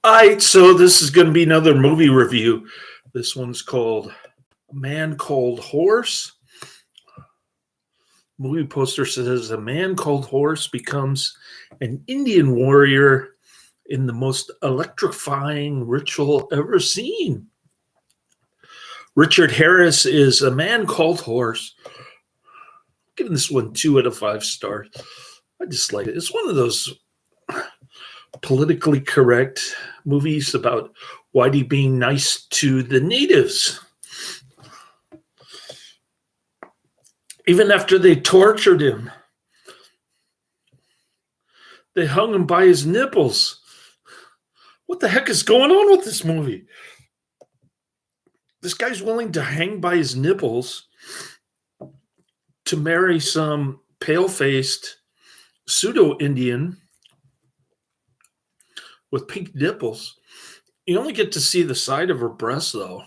All right, so this is going to be another movie review. This one's called A Man Called Horse. Movie poster says a man called Horse becomes an Indian warrior in the most electrifying ritual ever seen. Richard Harris is A Man Called Horse. I'm giving this one 2 out of 5 stars. I just like it. It's one of those politically correct movies about Whitey being nice to the natives. Even after they tortured him, they hung him by his nipples. What the heck is going on with this movie? This guy's willing to hang by his nipples to marry some pale-faced pseudo-Indian with pink nipples. You only get to see the side of her breast, though.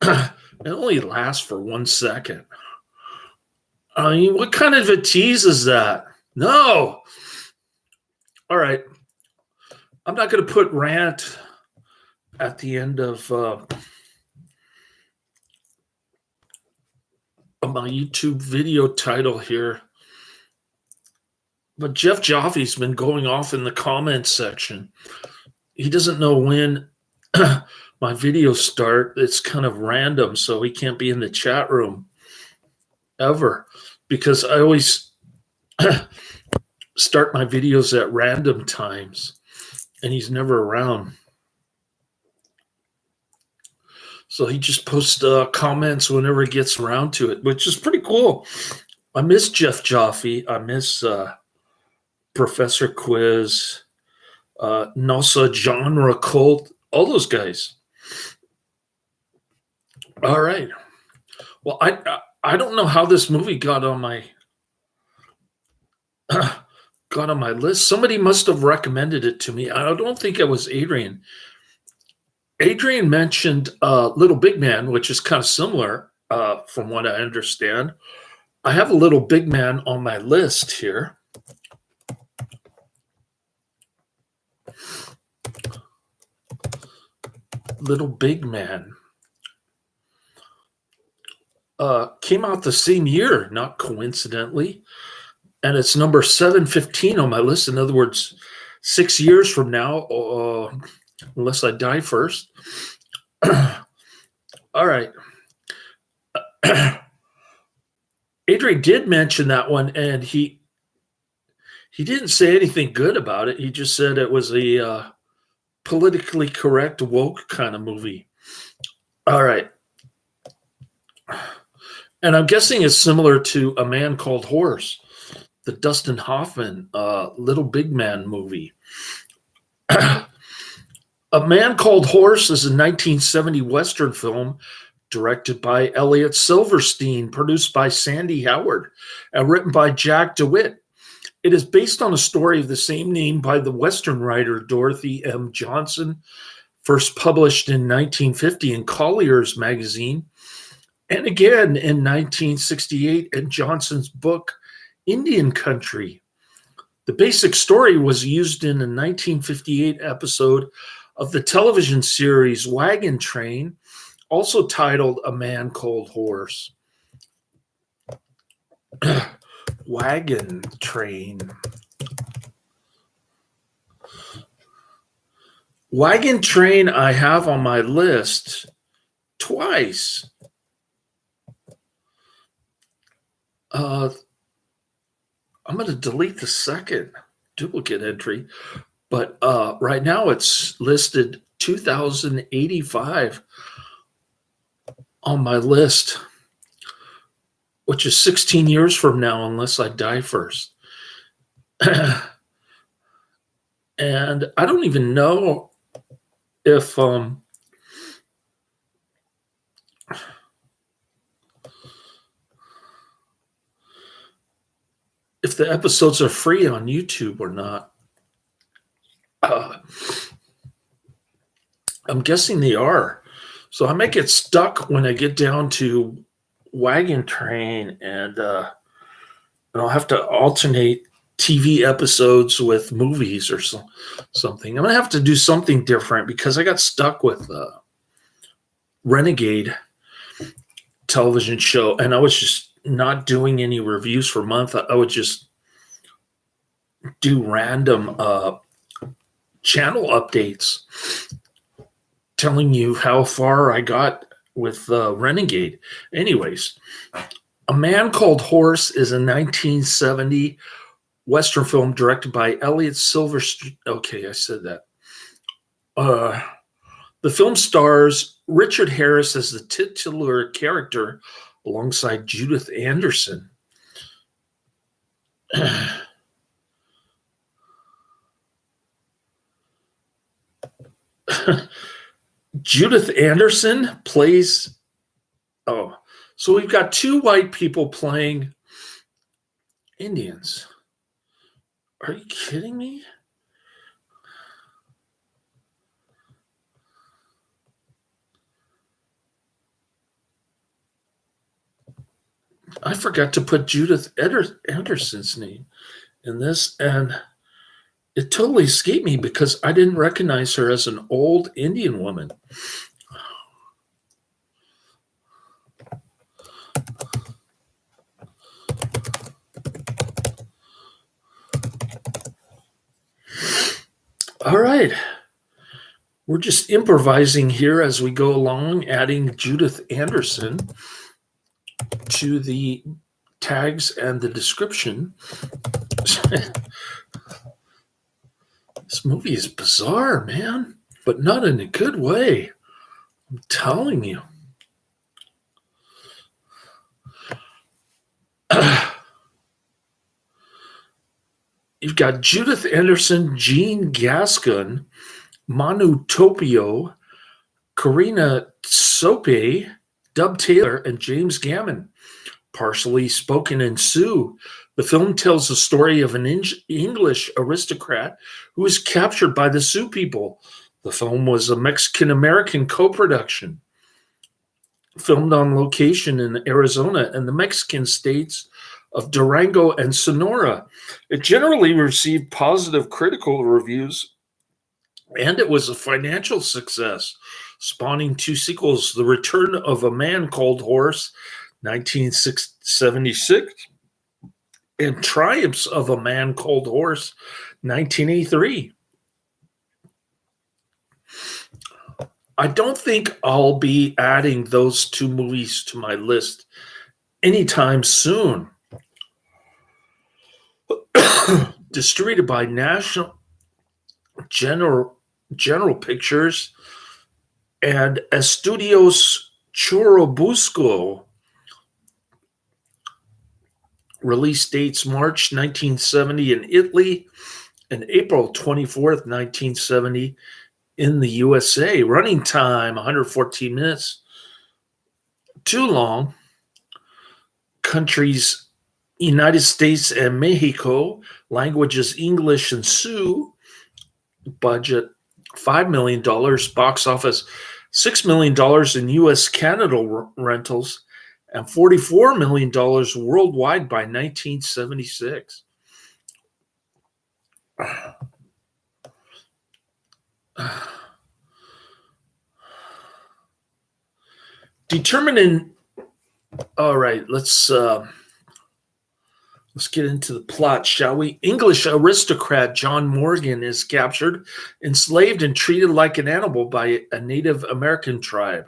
It only lasts for 1 second. I mean, what kind of a tease is that? No. All right. I'm not going to put rant at the end of my YouTube video title here. But Jeff Joffe's been going off in the comments section. He doesn't know when my videos start. It's kind of random, so he can't be in the chat room ever, because I always start my videos at random times, and he's never around. So he just posts comments whenever he gets around to it, which is pretty cool. I miss Jeff Joffe. I miss Professor Quiz, NASA Genre Cult, all those guys. All right. Well, I don't know how this movie got on my list. Somebody must have recommended it to me. I don't think it was Adrian. Adrian mentioned Little Big Man, which is kind of similar from what I understand. I have a Little Big Man on my list here. Little Big Man came out the same year, not coincidentally, and it's number 715 on my list. In other words, 6 years from now, unless I die first. All right. Adrian did mention that one, and he didn't say anything good about it. He just said it was a politically correct, woke kind of movie. All right. And I'm guessing it's similar to A Man Called Horse, the Dustin Hoffman Little Big Man movie. A Man Called Horse is a 1970 Western film directed by Elliot Silverstein, produced by Sandy Howard, and written by Jack DeWitt. It is based on a story of the same name by the Western writer Dorothy M. Johnson, first published in 1950 in Collier's magazine, and again in 1968 in Johnson's book, Indian Country. The basic story was used in a 1958 episode of the television series Wagon Train, also titled A Man Called Horse. Wagon Train. Wagon Train I have on my list twice. I'm going to delete the second duplicate entry, but right now it's listed 2085 on my list, which is 16 years from now, unless I die first. And I don't even know if the episodes are free on YouTube or not. I'm guessing they are. So I might get stuck when I get down to Wagon Train, and I'll have to alternate TV episodes with movies or something. I'm going to have to do something different because I got stuck with Renegade television show, and I was just not doing any reviews for a month. I would just do random channel updates telling you how far I got with Renegade. Anyways, A Man Called Horse is a 1970 Western film directed by Elliot Silverstone. Okay, I said that. The film stars Richard Harris as the titular character alongside Judith Anderson. Judith Anderson plays. Oh, so we've got two white people playing Indians. Are you kidding me? I forgot to put Judith Anderson's name in this, and it totally escaped me because I didn't recognize her as an old Indian woman. All right. We're just improvising here as we go along, adding Judith Anderson to the tags and the description. This movie is bizarre, man, but not in a good way. I'm telling you. You've got Judith Anderson, Jean Gascon, Manu Topio, Karina Sope, Dub Taylor, and James Gammon. Partially spoken in Sioux, the film tells the story of an English aristocrat who was captured by the Sioux people. The film was a Mexican-American co-production, filmed on location in Arizona and the Mexican states of Durango and Sonora. It generally received positive critical reviews, and it was a financial success, spawning two sequels, The Return of a Man Called Horse, 1976, and Triumphs of a Man Called Horse, 1983. I don't think I'll be adding those two movies to my list anytime soon. Distributed by National General Pictures and Estudios Churubusco. Release dates March 1970 in Italy and April 24th, 1970 in the USA. Running time 114 minutes. Too long. Countries United States and Mexico. Languages English and Sioux. Budget $5 million. Box office $6 million in US Canada rentals and $44 million worldwide by 1976. Determining. All right, let's get into the plot, shall we? English aristocrat John Morgan is captured, enslaved, and treated like an animal by a Native American tribe.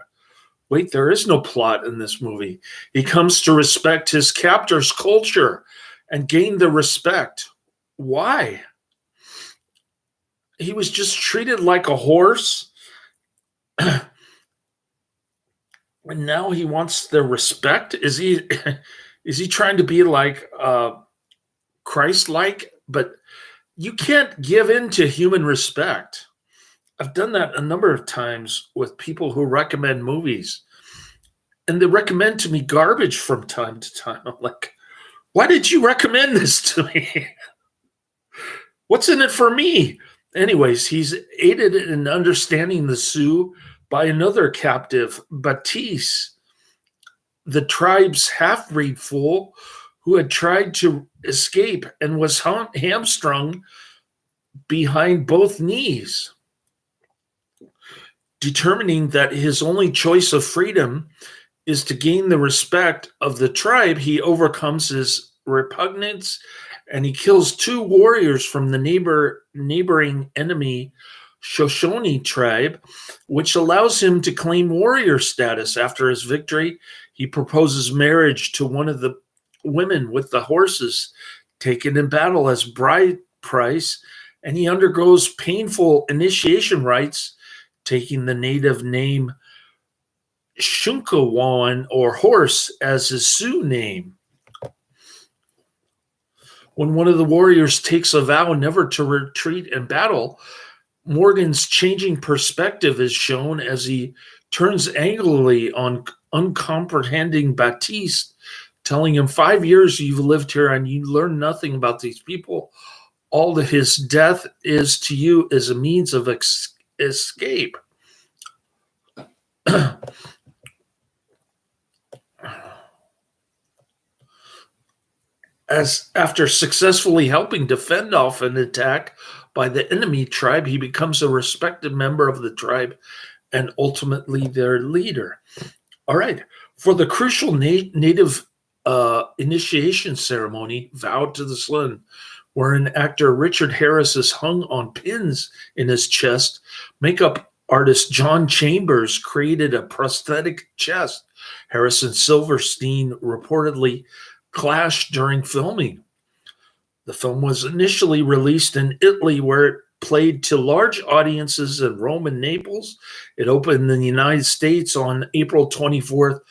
Wait, there is no plot in this movie. He comes to respect his captor's culture and gain the respect. Why? He was just treated like a horse, and now he wants the respect. Is he trying to be like Christ-like? But you can't give in to human respect. I've done that a number of times with people who recommend movies, and they recommend to me garbage from time to time. I'm like, why did you recommend this to me? What's in it for me? Anyways, he's aided in understanding the Sioux by another captive, Batiste, the tribe's half-breed fool who had tried to escape and was hamstrung behind both knees. Determining that his only choice of freedom is to gain the respect of the tribe, he overcomes his repugnance and he kills two warriors from the neighboring enemy Shoshone tribe, which allows him to claim warrior status. After his victory, he proposes marriage to one of the women with the horses taken in battle as bride price, and he undergoes painful initiation rites, taking the native name Shunkawan, or horse, as his Sioux name. When one of the warriors takes a vow never to retreat in battle, Morgan's changing perspective is shown as he turns angrily on uncomprehending Baptiste, telling him, 5 years you've lived here and you learn nothing about these people. All that his death is to you is a means of escape. As after successfully helping to fend off an attack by the enemy tribe, he becomes a respected member of the tribe and ultimately their leader. All right. For the crucial native initiation ceremony, Vow to the Sun, wherein actor Richard Harris is hung on pins in his chest, makeup artist John Chambers created a prosthetic chest. Harris and Silverstein reportedly clashed during filming. The film was initially released in Italy, where it played to large audiences in Rome and Naples. It opened in the United States on April 24th,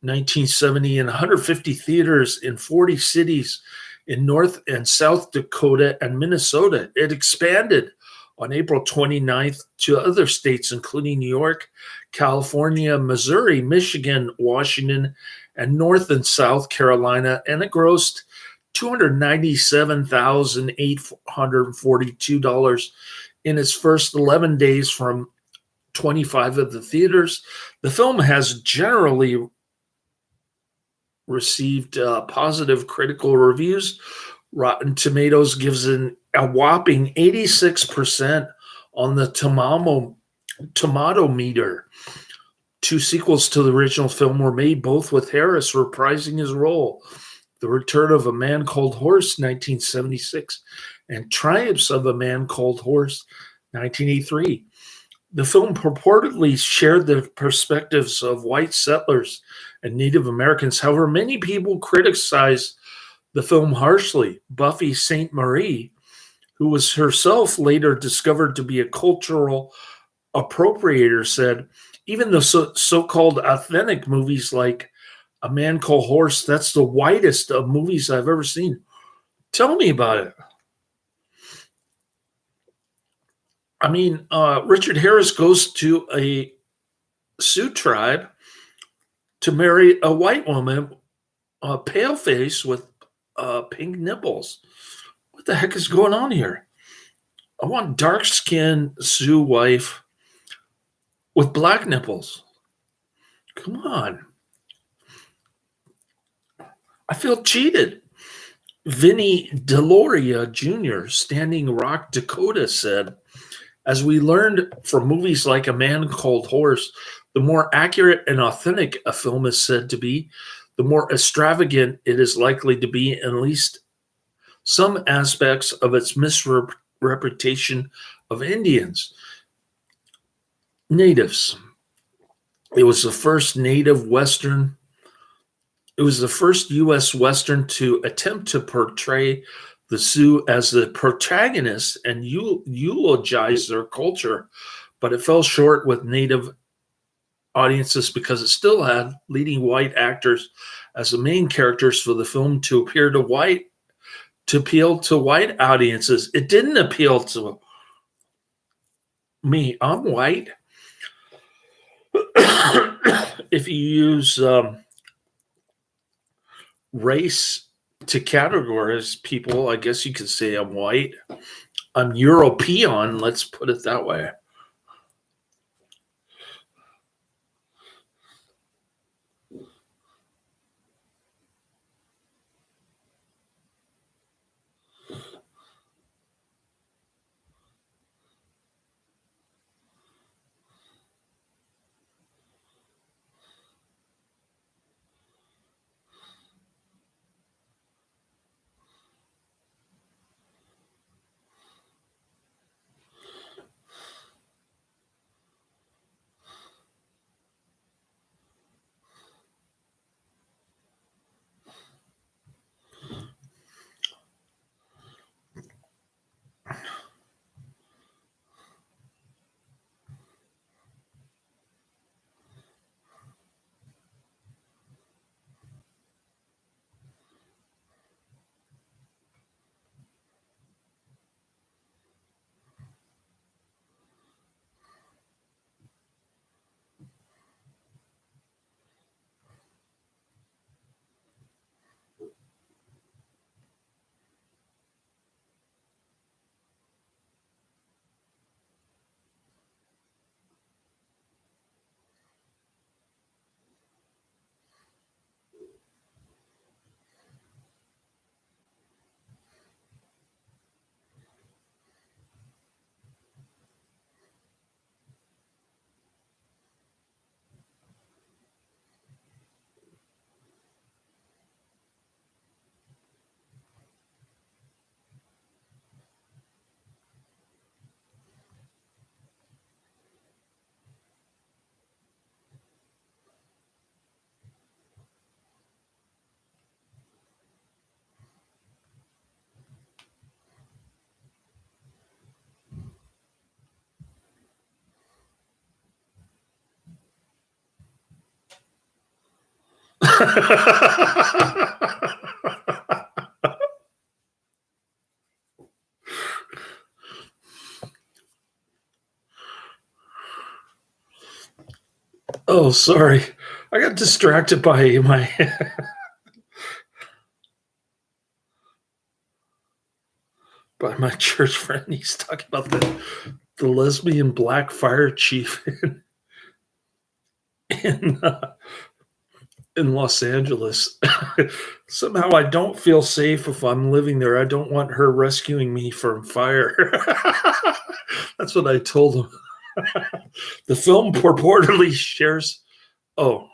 1970, in 150 theaters in 40 cities in North and South Dakota and Minnesota. It expanded on April 29th to other states, including New York, California, Missouri, Michigan, Washington, and North and South Carolina, and it grossed $297,842 in its first 11 days from 25 of the theaters. The film has generally received positive critical reviews. Rotten Tomatoes gives a whopping 86% on the tomato meter. Two sequels to the original film were made, both with Harris reprising his role. The Return of a Man Called Horse, 1976, and Triumphs of a Man Called Horse, 1983. The film purportedly shared the perspectives of white settlers and Native Americans. However, many people criticized the film harshly. Buffy St. Marie, who was herself later discovered to be a cultural appropriator, said, even the so-called authentic movies like A Man Called Horse, that's the whitest of movies I've ever seen. Tell me about it. I mean, Richard Harris goes to a Sioux tribe to marry a white woman, a pale face with pink nipples. What the heck is going on here? I want dark-skinned Sioux wife with black nipples. Come on. I feel cheated. Vinny Deloria Jr., Standing Rock, Dakota, said, as we learned from movies like A Man Called Horse, the more accurate and authentic a film is said to be, the more extravagant it is likely to be, in at least some aspects of its misrepresentation of Indians. Natives. It was the first U.S. Western to attempt to portray the Sioux as the protagonists and eulogize their culture, but it fell short with Native audiences because it still had leading white actors as the main characters for the film to appeal to white audiences. It didn't appeal to me. I'm white. If you use race to categorize people, I guess you could say I'm white. I'm European, let's put it that way. Oh, sorry. I got distracted by my church friend. He's talking about the lesbian black fire chief in in Los Angeles. Somehow I don't feel safe if I'm living there. I don't want her rescuing me from fire. That's what I told him. The film purportedly shares. Oh,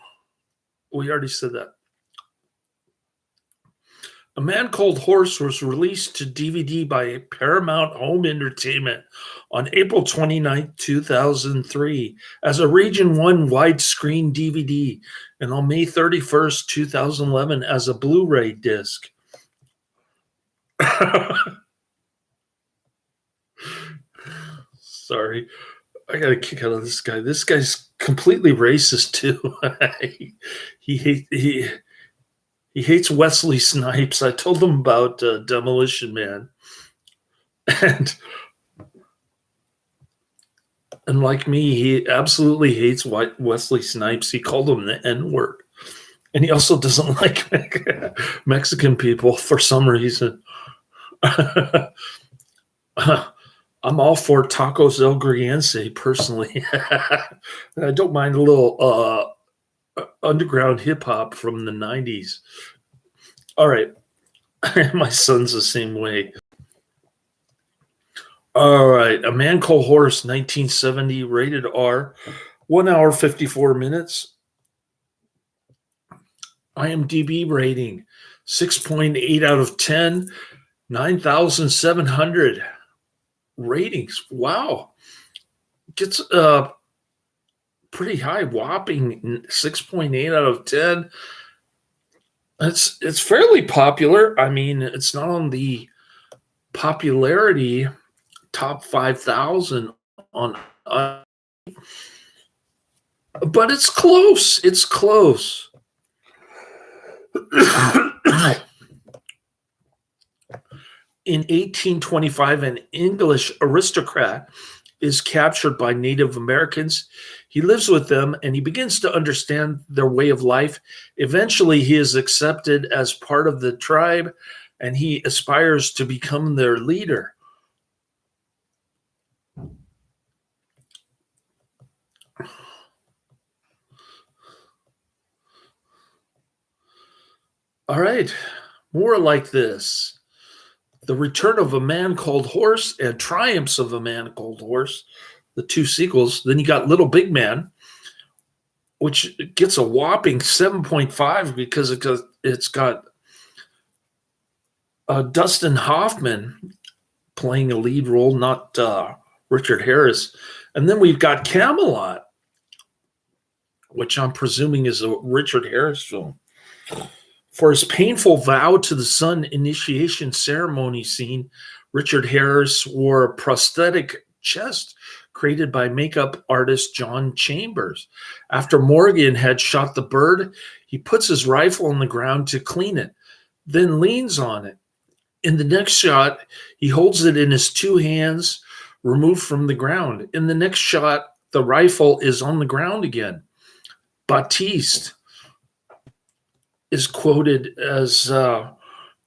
we already said that. A Man Called Horse was released to DVD by Paramount Home Entertainment on April 29, 2003, as a Region 1 widescreen DVD, and on May 31st, 2011, as a Blu ray disc. Sorry. I got a kick out of this guy. This guy's completely racist, too. he hates Wesley Snipes. I told him about Demolition Man. And like me, he absolutely hates Wesley Snipes. He called him the N-word. And he also doesn't like Mexican people for some reason. I'm all for tacos El Griense, personally. I don't mind a little underground hip-hop from the 90s. All right. My son's the same way. All right. A Man Called Horse, 1970, rated R, 1 hour, 54 minutes. IMDb rating, 6.8 out of 10, 9,700 ratings. Wow. Gets pretty high, whopping 6.8 out of 10. It's fairly popular. I mean, it's not on the popularity top 5,000 on, but it's close. It's close. In 1825, an English aristocrat is captured by Native Americans. He lives with them and he begins to understand their way of life. Eventually, he is accepted as part of the tribe and he aspires to become their leader. All right, more like this. The Return of a Man Called Horse and Triumphs of a Man Called Horse, the two sequels. Then you got Little Big Man, which gets a whopping 7.5 because it's got Dustin Hoffman playing a lead role, not Richard Harris. And then we've got Camelot, which I'm presuming is a Richard Harris film. For his painful vow to the sun initiation ceremony scene, Richard Harris wore a prosthetic chest created by makeup artist John Chambers. After Morgan had shot the bird, he puts his rifle on the ground to clean it, then leans on it. In the next shot, he holds it in his two hands, removed from the ground. In the next shot, the rifle is on the ground again. Batiste is quoted as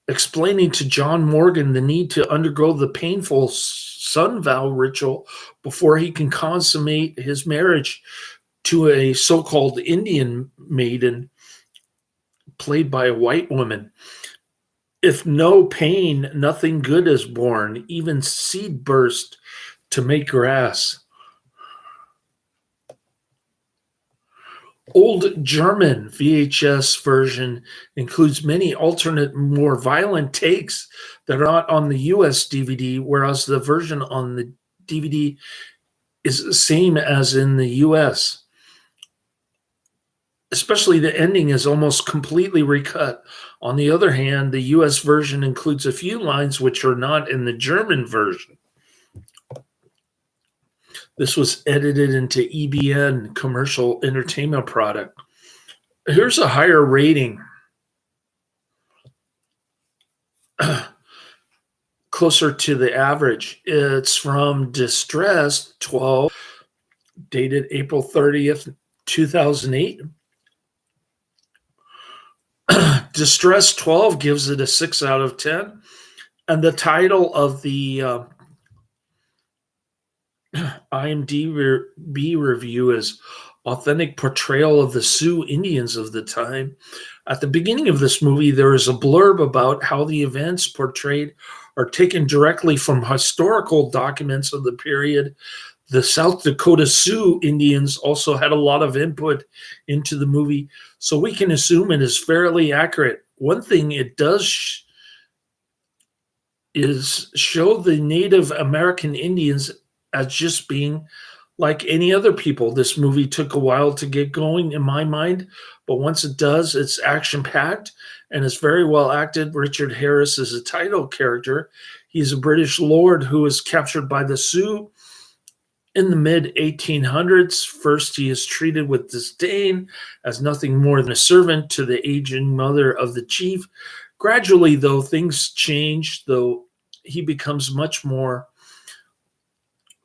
explaining to John Morgan the need to undergo the painful sun vow ritual before he can consummate his marriage to a so-called Indian maiden played by a white woman. If no pain, nothing good is born, even seed burst to make grass. Old German VHS version includes many alternate, more violent takes that are not on the US DVD, whereas the version on the DVD is the same as in the US. Especially the ending is almost completely recut. On the other hand, the US version includes a few lines which are not in the German version. This was edited into EBN, commercial entertainment product. Here's a higher rating, closer to the average. It's from Distress 12, dated April 30th, 2008. Distress 12 gives it a 6 out of 10. And the title of the IMDb review is Authentic Portrayal of the Sioux Indians of the Time. At the beginning of this movie, there is a blurb about how the events portrayed are taken directly from historical documents of the period. The South Dakota Sioux Indians also had a lot of input into the movie, so we can assume it is fairly accurate. One thing it does is show the Native American Indians as just being like any other people. This movie took a while to get going in my mind, but once it does, it's action packed and it's very well acted. Richard Harris is a title character. He's a British lord who is captured by the Sioux in the mid 1800s. First, he is treated with disdain as nothing more than a servant to the aging mother of the chief. Gradually, though, things change, though he becomes much more.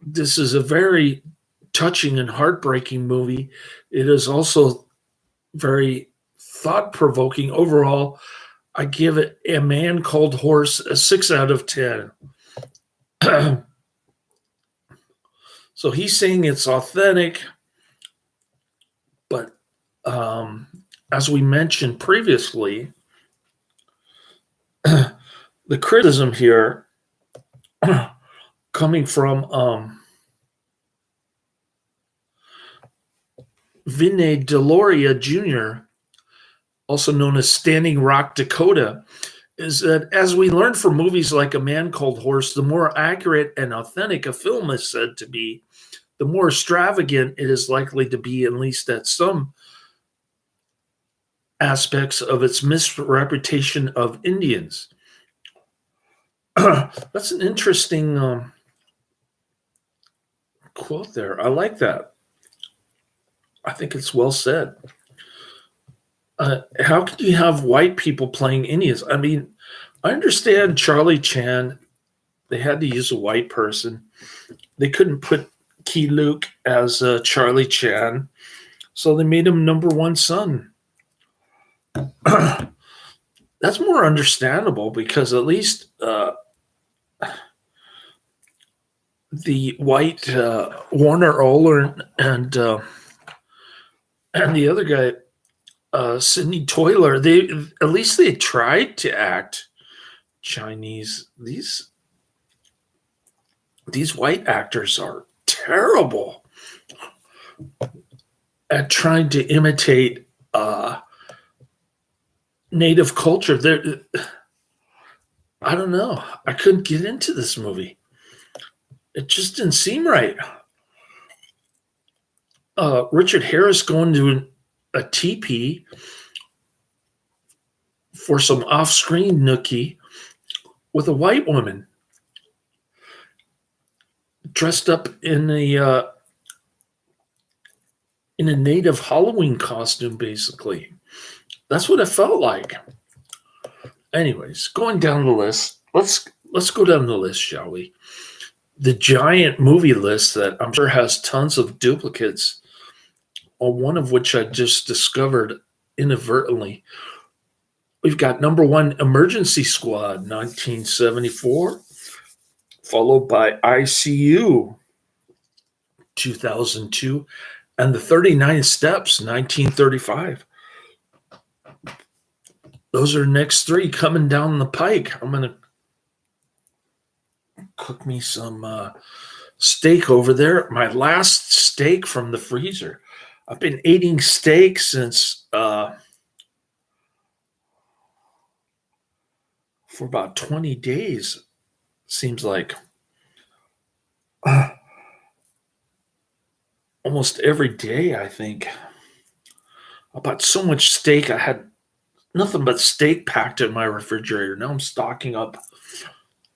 This is a very touching and heartbreaking movie. It is also very thought-provoking. Overall, I give it A Man Called Horse a 6 out of 10. So he's saying it's authentic, but as we mentioned previously, the criticism here coming from Vinay Deloria Jr., also known as Standing Rock Dakota, is that as we learn from movies like A Man Called Horse, the more accurate and authentic a film is said to be, the more extravagant it is likely to be, at least at some aspects of its misrepresentation of Indians. That's an interesting quote there. I like that. I think it's well said. How can you have white people playing Indians? I mean, I understand Charlie Chan. They had to use a white person. They couldn't put Key Luke as Charlie Chan, so they made him number one son. That's more understandable because at least the white Warner Oler and the other guy, Sidney Toiler, they at least they tried to act Chinese. These white actors are terrible at trying to imitate native culture. I don't know. I couldn't get into this movie. It just didn't seem right. Richard Harris going to a teepee for some off-screen nookie with a white woman dressed up in a native Halloween costume, basically. That's what it felt like. Anyways, going down the list, let's go down the list, shall we? The giant movie list that I'm sure has tons of duplicates, or one of which I just discovered inadvertently. We've got number one, Emergency Squad, 1974, followed by ICU, 2002, and The 39 Steps, 1935. Those are the next three coming down the pike. I'm going to cook me some steak over there. My last steak from the freezer. I've been eating steak since for about 20 days, seems like. Almost every day, I think. I bought so much steak, I had nothing but steak packed in my refrigerator. Now I'm stocking up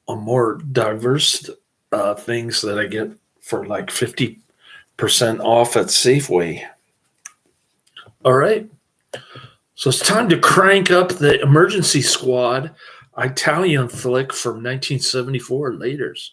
on more diverse things that I get for like 50% off at Safeway. All right. So it's time to crank up the Emergency Squad Italian flick from 1974, Laters.